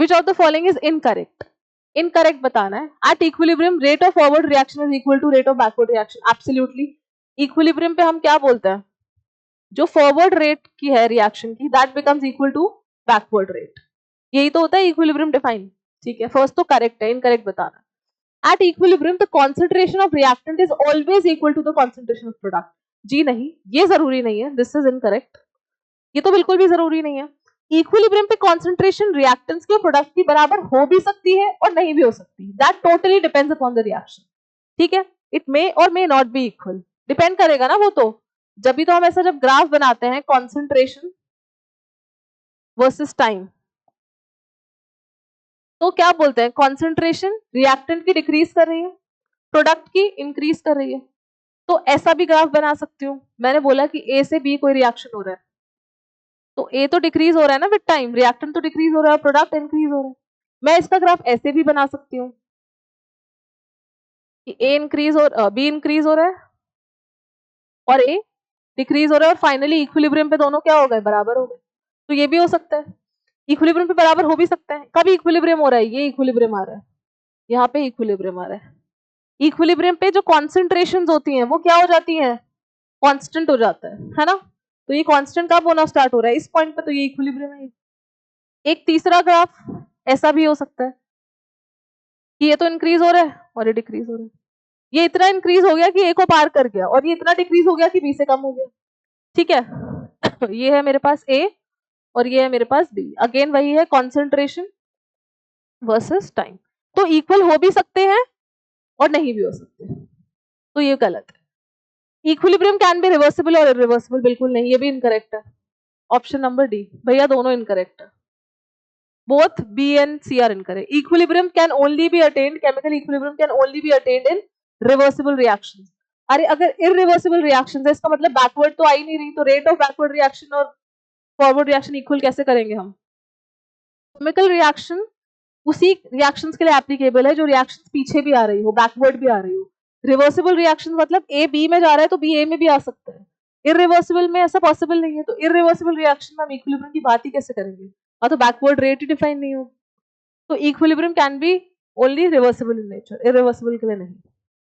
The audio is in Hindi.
Which of the following is incorrect? Incorrect बताना है. At equilibrium rate of forward reaction is equal to rate of backward reaction. Absolutely. Equilibrium पे हम क्या बोलते हैं? जो फॉरवर्ड रेट की है रिएक्शन की, that becomes equal to backward rate. यही तो होता है इक्विलिब्रियम डिफाइन. ठीक है, फर्स्ट तो करेक्ट है, इनकरेक्ट बताना. At equilibrium the concentration of reactant is always equal to the concentration of product. जी नहीं, ये जरूरी नहीं है. This is incorrect. ये तो बिल्कुल भी जरूरी नहीं है. इक्विलिब्रियम पे कॉन्सेंट्रेशन रिएक्टेंट्स के प्रोडक्ट की बराबर हो भी सकती है और नहीं भी हो सकती. That totally depends upon the reaction. ठीक है, इट मे और may not be equal. Depend करेगा ना वो तो. जब भी तो हम ऐसा जब ग्राफ बनाते हैं कॉन्सेंट्रेशन वर्सेस टाइम, तो क्या बोलते हैं? कॉन्सेंट्रेशन रिएक्टेंट की डिक्रीज कर रही है, प्रोडक्ट की इंक्रीज कर रही है. तो ऐसा भी ग्राफ बना सकती हूँ. मैंने बोला कि ए से बी कोई रिएक्शन हो रहा है, तो ए तो डिक्रीज हो रहा है ना विद टाइम, रिएक्टेंट तो डिक्रीज हो रहा है, प्रोडक्ट इंक्रीज हो रहा है. मैं इसका ग्राफ ऐसे भी बना सकती हूँ कि ए इंक्रीज और बी इंक्रीज हो रहा है और ए डिक्रीज हो रहा है, और फाइनली इक्विलिब्रियम पे दोनों क्या हो गए? बराबर हो गए. तो ये भी हो सकता है. इक्विलिब्रियम पे बराबर हो भी सकता है. कभी इक्विलिब्रियम हो रहा है, ये इक्विलिब्रियम आ रहा है, यहाँ पे इक्विलिब्रियम आ रहा है. इक्विलिब्रियम पे जो कॉन्सेंट्रेशंस होती हैं वो क्या हो जाती हैं? कांस्टेंट हो जाता है ना. तो ये कांस्टेंट कब होना स्टार्ट हो रहा है? इस पॉइंट पे. तो ये इक्विलिब्रियम है. एक तीसरा ग्राफ ऐसा भी हो सकता है कि ये तो इंक्रीज हो रहा है और ये डिक्रीज हो रहा है. ये इतना इंक्रीज हो गया कि ए को पार कर गया, और ये इतना डिक्रीज हो गया कि बी से कम हो गया. ठीक है. ये है मेरे पास ए और ये है मेरे पास बी. अगेन वही है, कॉन्सेंट्रेशन वर्सेस टाइम. तो इक्वल हो भी सकते हैं और नहीं भी हो सकते. तो ये गलत है. इक्विलिब्रियम कैन बी रिवर्सिबल और इरिवर्सिबल. बिल्कुल नहीं, ये भी इनकरेक्ट है. Option number D. भैया दोनों इनकरेक्ट है. Both B and C are incorrect. Equilibrium can only be attained, chemical equilibrium can only be attained in reversible reactions. अरे अगर इरिवर्सिबल रिएक्शंस है, इसका मतलब बैकवर्ड तो आ ही नहीं रही. तो रेट ऑफ बैकवर्ड रिएक्शन और फॉरवर्ड रिएक्शन इक्वल कैसे करेंगे हम? केमिकल रिएक्शन उसी रिएक्शंस के लिए एप्लीकेबल है जो रिएक्शंस पीछे भी आ रही हो, बैकवर्ड भी आ रही हो. रिवर्सिबल रिएक्शन मतलब ए बी में जा रहा है तो बी ए में भी आ सकता है. इरिवर्सिबल में ऐसा पॉसिबल नहीं है. तो इरिवर्सिबल रिएक्शन में हम इक्विलिब्रियम की बात ही कैसे करेंगे? तो बैकवर्ड रेट ही डिफाइन नहीं हो. तो equilibrium can B only reversible in nature, irreversible के लिए नहीं.